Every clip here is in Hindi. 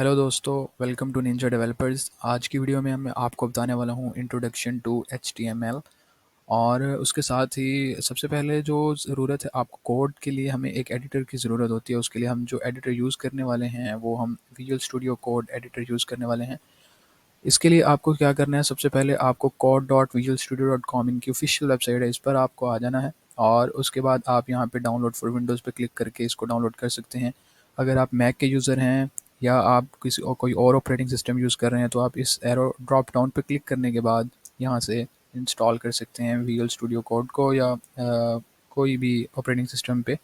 हेलो दोस्तों, वेलकम टू निंजा डेवलपर्स। आज की वीडियो में मैं आपको बताने वाला हूँ इंट्रोडक्शन टू HTML। और उसके साथ ही सबसे पहले जो ज़रूरत है, आपको कोड के लिए हमें एक एडिटर की ज़रूरत होती है। उसके लिए हम जो एडिटर यूज़ करने वाले हैं वो हम visual studio code editor use करने वाले हैं। इसके लिए आपको क्या करना है, सबसे पहले आपको code.visualstudio.com इनकी ऑफिशियल वेबसाइट है, इस पर आपको आ जाना है। और उसके बाद आप यहाँ पे डाउनलोड फॉर विंडोज़ पे क्लिक करके इसको डाउनलोड कर सकते हैं। अगर आप मैक के यूज़र हैं या आप किसी और कोई और ऑपरेटिंग सिस्टम यूज़ कर रहे हैं तो आप इस एरो ड्रॉप डाउन पे क्लिक करने के बाद यहाँ से इंस्टॉल कर सकते हैं विजुअल स्टूडियो कोड को, या कोई भी ऑपरेटिंग सिस्टम पे।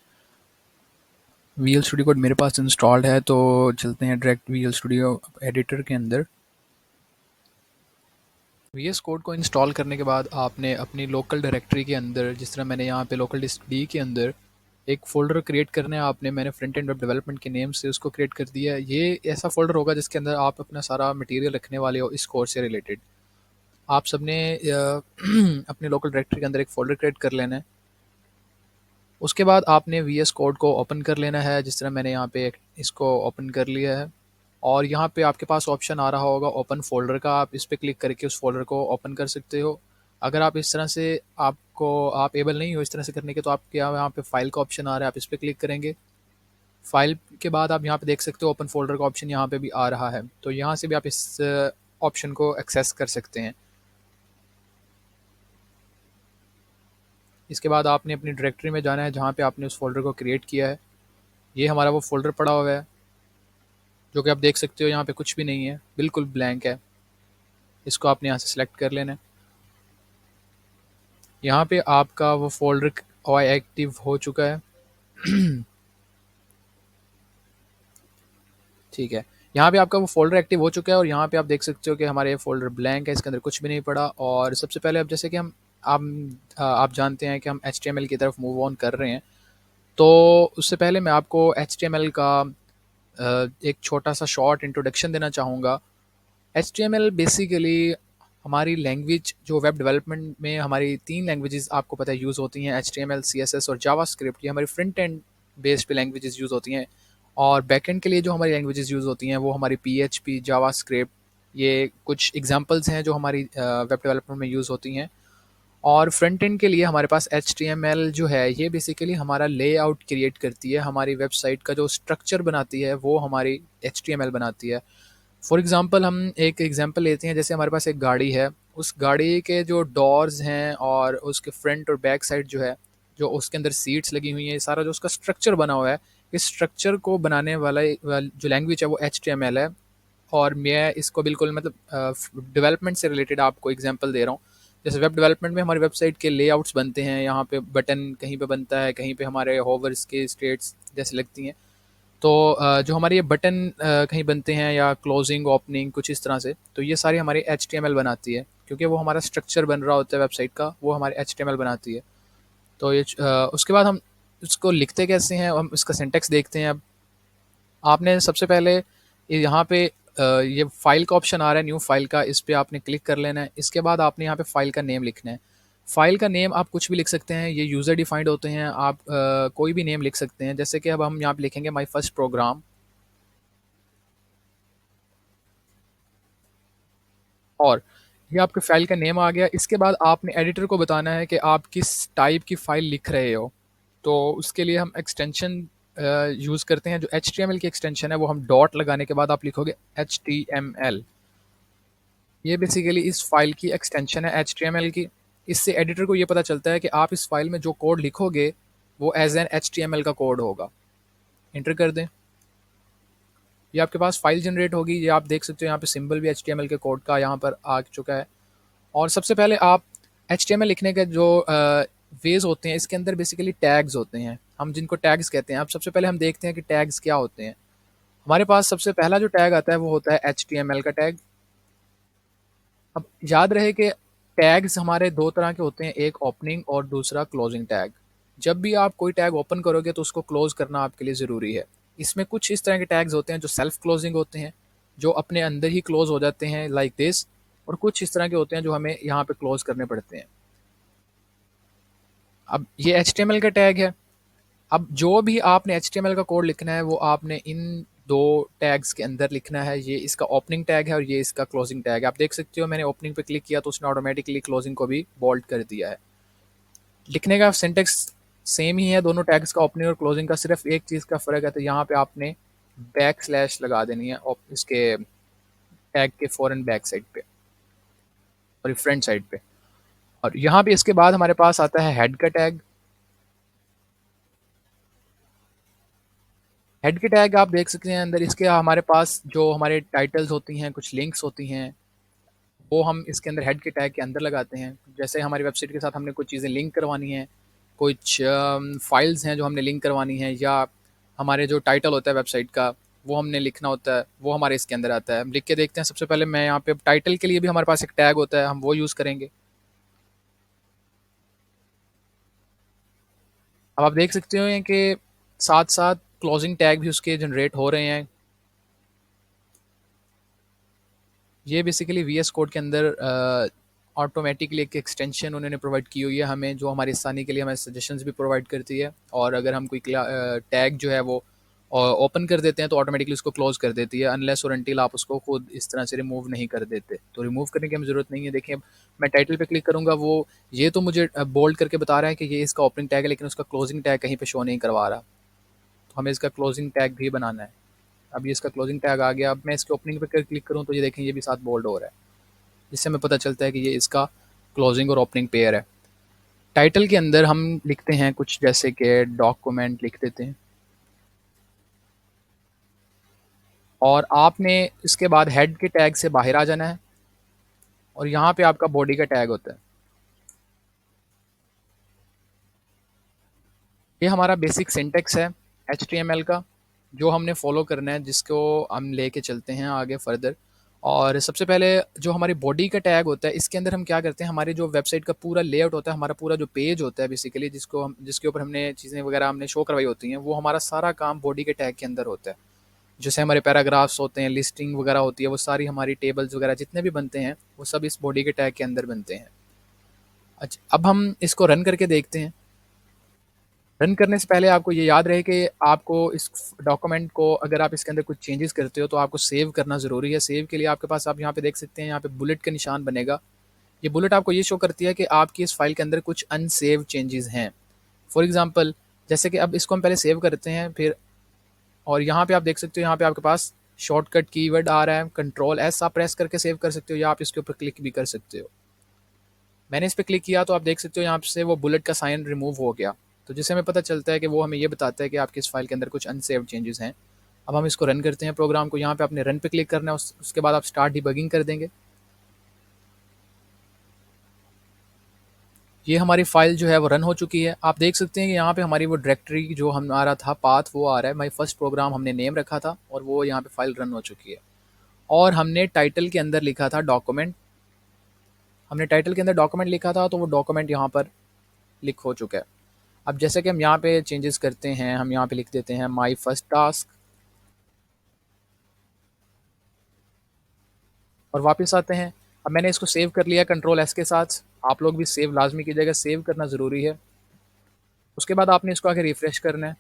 विजुअल स्टूडियो कोड मेरे पास इंस्टॉल्ड है, तो चलते हैं डायरेक्ट विजुअल स्टूडियो एडिटर के अंदर। VS कोड को इंस्टॉल करने के बाद आपने अपनी लोकल डायरेक्टरी के अंदर, जिस तरह मैंने यहाँ पे लोकल डिस्क डी के अंदर एक फ़ोल्डर क्रिएट करना है आपने। मैंने फ्रंट एंड वेब डेवलपमेंट के नेम से उसको क्रिएट कर दिया है। ये ऐसा फ़ोल्डर होगा जिसके अंदर आप अपना सारा मटेरियल रखने वाले हो इस कोर्स से रिलेटेड। आप सबने अपने लोकल डायरेक्टरी के अंदर एक फ़ोल्डर क्रिएट कर लेना है। उसके बाद आपने VS कोड को ओपन कर लेना है, जिस तरह मैंने यहाँ पे इसको ओपन कर लिया है। और यहाँ पे आपके पास ऑप्शन आ रहा होगा ओपन फोल्डर का, आप इस पे क्लिक करके उस फोल्डर को ओपन कर सकते हो। अगर आप इस तरह से आप एबल नहीं हो इस तरह से करने के, तो आपके यहाँ पे फाइल का ऑप्शन आ रहा है, आप इस पे क्लिक करेंगे। फाइल के बाद आप यहाँ पे देख सकते हो ओपन फोल्डर का ऑप्शन यहाँ पे भी आ रहा है, तो यहाँ से भी आप इस ऑप्शन को एक्सेस कर सकते हैं। इसके बाद आपने अपनी डायरेक्टरी में जाना है जहाँ पे आपने उस फोल्डर को क्रिएट किया है। ये हमारा वो फोल्डर पड़ा हुआ है, जो कि आप देख सकते हो यहाँ पे कुछ भी नहीं है, बिल्कुल ब्लैंक है। इसको आपने यहाँ से सिलेक्ट कर लेना है। यहाँ पे आपका वो फ़ोल्डर एक्टिव हो चुका है। ठीक है, यहाँ पे आपका वो फ़ोल्डर एक्टिव हो चुका है और यहाँ पे आप देख सकते हो कि हमारे ये फ़ोल्डर ब्लैंक है, इसके अंदर कुछ भी नहीं पड़ा। और सबसे पहले अब जैसे कि आप जानते हैं कि हम HTML की तरफ मूव ऑन कर रहे हैं, तो उससे पहले मैं आपको HTML का एक छोटा सा शॉर्ट इंट्रोडक्शन देना चाहूँगा। HTML बेसिकली हमारी लैंग्वेज, जो वेब डेवलपमेंट में हमारी 3 लैंग्वेजेस आपको पता है यूज़ होती हैं, HTML, CSS और जावास्क्रिप्ट। ये हमारी फ्रंट एंड बेस पे लैंग्वेजेस यूज़ होती हैं। और बैक एंड के लिए जो हमारी लैंग्वेजेस यूज़ होती हैं वो हमारी PHP, जावास्क्रिप्ट, ये कुछ एग्जांपल्स हैं जो हमारी वेब डेवलपमेंट में यूज़ होती हैं। और फ्रंट एंड के लिए हमारे पास HTML जो है ये बेसिकली हमारा लेआउट क्रिएट करती है, हमारी वेबसाइट का जो स्ट्रक्चर बनाती है वो हमारी HTML बनाती है। फॉर एग्ज़ाम्पल हम एक एग्ज़ाम्पल लेते हैं, जैसे हमारे पास एक गाड़ी है। उस गाड़ी के जो डोर्स हैं और उसके फ्रंट और बैक साइड जो है, जो उसके अंदर सीट्स लगी हुई हैं, सारा जो उसका स्ट्रक्चर बना हुआ है, इस स्ट्रक्चर को बनाने जो लैंग्वेज है वो HTML है। और मैं इसको बिल्कुल मतलब डेवलपमेंट से रिलेटेड आपको एग्जांपल दे रहा हूँ। जैसे वेब डेवलपमेंट में हमारी वेबसाइट के लेआउट्स बनते हैं, यहाँ पे बटन कहीं पे बनता है, कहीं पे हमारे होवर्स के स्टेट्स जैसे लगती हैं। तो जो हमारे ये बटन कहीं बनते हैं या क्लोजिंग ओपनिंग कुछ इस तरह से, तो ये सारी हमारी HTML बनाती है, क्योंकि वो हमारा स्ट्रक्चर बन रहा होता है वेबसाइट का, वो हमारे HTML बनाती है। तो उसके बाद हम उसको लिखते कैसे हैं, हम इसका सिंटेक्स देखते हैं। अब आपने सबसे पहले यहाँ पे ये फाइल का ऑप्शन आ रहा है, न्यू फाइल का, इस पे आपने क्लिक कर लेना है। इसके बाद आपने यहाँ पे फाइल का नेम लिखना है। फाइल का नेम आप कुछ भी लिख सकते हैं, ये यूज़र डिफाइंड होते हैं। आप कोई भी नेम लिख सकते हैं, जैसे कि अब हम यहाँ पे लिखेंगे माई फर्स्ट प्रोग्राम। और ये आपके फाइल का नेम आ गया। इसके बाद आपने एडिटर को बताना है कि आप किस टाइप की फ़ाइल लिख रहे हो। तो उसके लिए हम एक्सटेंशन यूज़ करते हैं। जो HTML की एक्सटेंशन है वो हम डॉट लगाने के बाद आप लिखोगे HTML। ये बेसिकली इस फाइल की एक्सटेंशन है HTML की। इससे एडिटर को ये पता चलता है कि आप इस फाइल में जो कोड लिखोगे वो एज एन HTML का कोड होगा। इंटर कर दें, ये आपके पास फाइल जनरेट होगी। ये आप देख सकते हो यहाँ पे सिंबल भी HTML के कोड का यहाँ पर आ चुका है। और सबसे पहले आप HTML लिखने के जो वेज होते हैं, इसके अंदर बेसिकली टैग्स होते हैं, हम जिनको टैग्स कहते हैं। अब सबसे पहले हम देखते हैं कि टैग्स क्या होते हैं। हमारे पास सबसे पहला जो टैग आता है वो होता है HTML का टैग। अब याद रहे कि टैग्स हमारे दो तरह के होते हैं, एक ओपनिंग और दूसरा क्लोजिंग टैग। जब भी आप कोई टैग ओपन करोगे तो उसको क्लोज करना आपके लिए ज़रूरी है। इसमें कुछ इस तरह के टैग्स होते हैं जो सेल्फ क्लोजिंग होते हैं, जो अपने अंदर ही क्लोज हो जाते हैं लाइक दिस। और कुछ इस तरह के होते हैं जो हमें यहाँ पे क्लोज करने पड़ते हैं। अब ये HTML का टैग है। अब जो भी आपने HTML का कोड लिखना है वो आपने इन दो टैग्स के अंदर लिखना है। ये इसका ओपनिंग टैग है और ये इसका क्लोजिंग टैग है। आप देख सकते हो मैंने ओपनिंग पे क्लिक किया तो उसने ऑटोमेटिकली क्लोजिंग को भी बोल्ड कर दिया है। लिखने का सिंटेक्स सेम ही है दोनों टैग्स का, ओपनिंग और क्लोजिंग का, सिर्फ एक चीज़ का फ़र्क है। तो यहाँ पे आपने बैक स्लैश लगा देनी है इसके टैग के फ़ौरन बैक साइड पे और फ्रंट साइड पे। और यहाँ पे इसके बाद हमारे पास आता है हेड का टैग। हेड के टैग आप देख सकते हैं अंदर इसके हमारे पास जो हमारे टाइटल्स होती हैं, कुछ लिंक्स होती हैं, वो हम इसके अंदर हेड के टैग के अंदर लगाते हैं। जैसे हमारी वेबसाइट के साथ हमने कुछ चीज़ें लिंक करवानी हैं, कुछ फाइल्स हैं जो हमने लिंक करवानी है, या हमारे जो टाइटल होता है वेबसाइट का वो हमने लिखना होता है, वो हमारे इसके अंदर आता है। हम लिख के देखते हैं। सबसे पहले मैं यहाँ पे टाइटल के लिए भी हमारे पास एक टैग होता है, हम वो यूज़ करेंगे। अब आप देख सकते हो कि साथ साथ क्लोजिंग टैग भी उसके जनरेट हो रहे हैं। ये बेसिकली वी एस कोड के अंदर ऑटोमेटिकली एक एक्सटेंशन उन्होंने प्रोवाइड की हुई है हमें, जो हमारी आसानी के लिए हमें सजेशंस भी प्रोवाइड करती है। और अगर हम कोई टैग जो है वो ओपन कर देते हैं तो ऑटोमेटिकली उसको क्लोज कर देती है, अनलेस और अनटिल आप उसको खुद इस तरह से रिमूव नहीं कर देते। तो रिमूव करने की हमें ज़रूरत नहीं है। देखिए मैं टाइटल पे क्लिक करूँगा, वो ये तो मुझे बोल्ड करके बता रहा है कि ये इसका ओपनिंग टैग है, लेकिन उसका क्लोजिंग टैग कहीं पे शो नहीं करवा रहा। तो हमें इसका क्लोजिंग टैग भी बनाना है। अब ये इसका क्लोजिंग टैग आ गया। अब मैं इसके ओपनिंग पे क्लिक करूँ तो ये देखें ये भी साथ बोल्ड हो रहा है, जिससे हमें पता चलता है कि ये इसका क्लोजिंग और ओपनिंग पेयर है। टाइटल के अंदर हम लिखते हैं कुछ जैसे कि डॉक्यूमेंट लिख देते हैं, और आपने इसके बाद हेड के टैग से बाहर आ जाना है और यहाँ पे आपका बॉडी का टैग होता है। ये हमारा बेसिक सिंटेक्स है HTML का, जो हमने फॉलो करना है, जिसको हम लेके चलते हैं आगे फर्दर। और सबसे पहले जो हमारी बॉडी का टैग होता है, इसके अंदर हम क्या करते हैं, हमारे जो वेबसाइट का पूरा लेआउट होता है, हमारा पूरा जो पेज होता है बेसिकली, जिसको हम जिसके ऊपर हमने चीज़ें वगैरह हमने शो करवाई होती हैं, वो हमारा सारा काम बॉडी के टैग के अंदर होता है। जैसे हमारे पैराग्राफ्स होते हैं, लिस्टिंग वगैरह होती है, वो सारी हमारी टेबल्स वगैरह जितने भी बनते हैं वो सब इस बॉडी के टैग के अंदर बनते हैं। अच्छा, अब हम इसको रन करके देखते हैं। रन करने से पहले आपको ये याद रहे कि आपको इस डॉक्यूमेंट को, अगर आप इसके अंदर कुछ चेंजेस करते हो तो आपको सेव करना ज़रूरी है। सेव के लिए आपके पास, आप यहाँ पे देख सकते हैं, यहाँ पे बुलेट का निशान बनेगा। ये बुलेट आपको ये शो करती है कि आपकी इस फाइल के अंदर कुछ अनसेव चेंजेस हैं। फॉर एग्जांपल, जैसे कि अब इसको हम पहले सेव करते हैं फिर, और यहाँ पे आप देख सकते हो यहाँ पे आपके पास शॉर्टकट कीवर्ड आ रहा है, Ctrl+S आप प्रेस करके सेव कर सकते हो, या आप इसके ऊपर क्लिक भी कर सकते हो। मैंने इस पर क्लिक किया तो आप देख सकते हो यहाँ से वो बुलेट का साइन रिमूव हो गया। तो जिससे हमें पता चलता है कि वो हमें ये बताता है कि आपकी इस फाइल के अंदर कुछ अनसेव्ड चेंजेस हैं। अब हम इसको रन करते हैं प्रोग्राम को। यहाँ पे आपने रन पे क्लिक करना है, उसके बाद आप स्टार्ट डिबगिंग कर देंगे। ये हमारी फाइल जो है वो रन हो चुकी है। आप देख सकते हैं कि यहाँ पे हमारी वो डायरेक्टरी जो हमारा था पाथ वो आ रहा है। माई फर्स्ट प्रोग्राम हमने नेम रखा था और वो यहाँ पे फाइल रन हो चुकी है। और हमने टाइटल के अंदर लिखा था डॉक्यूमेंट, हमने टाइटल के अंदर डॉक्यूमेंट लिखा था, तो वो डॉक्यूमेंट यहाँ पर लिख हो चुका है। अब जैसे कि हम यहाँ पे चेंजेस करते हैं, हम यहाँ पे लिख देते हैं माई फर्स्ट टास्क और वापस आते हैं। अब मैंने इसको सेव कर लिया Ctrl+S के साथ। आप लोग भी सेव लाजमी कीजिएगा, सेव करना ज़रूरी है। उसके बाद आपने इसको आगे रिफ़्रेश करना है।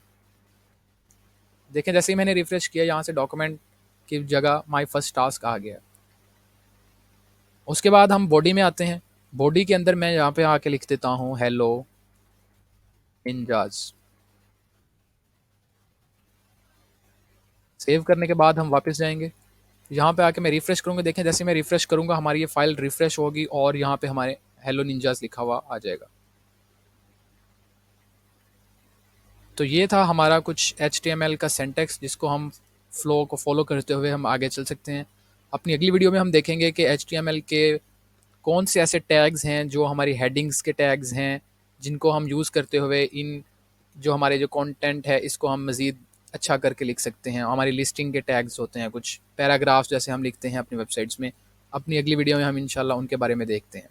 देखें जैसे ही मैंने रिफ़्रेश किया, यहाँ से डॉक्यूमेंट की जगह माई फर्स्ट टास्क आ गया। उसके बाद हम बॉडी में आते हैं। बॉडी के अंदर मैं यहाँ पे आके लिख देता हूँ हेलो निंजास। सेव करने के बाद हम वापस जाएंगे। यहाँ पे आके मैं रिफ़्रेश करूँगा। देखें जैसे मैं रिफ़्रेश करूँगा हमारी ये फाइल रिफ़्रेश होगी और यहाँ पे हमारे हेलो निंजास लिखा हुआ आ जाएगा। तो ये था हमारा कुछ HTML का सिंटेक्स, जिसको हम फ्लो को फॉलो करते हुए हम आगे चल सकते हैं। अपनी अगली वीडियो में हम देखेंगे कि HTML के कौन से ऐसे टैग्स हैं जो हमारी हेडिंग्स के टैग्स हैं, जिनको हम यूज़ करते हुए इन जो हमारे जो कंटेंट है इसको हम मज़ीद अच्छा करके लिख सकते हैं। हमारी लिस्टिंग के टैग्स होते हैं, कुछ पैराग्राफ्स जैसे हम लिखते हैं अपनी वेबसाइट्स में। अपनी अगली वीडियो में हम इंशाल्लाह उनके बारे में देखते हैं।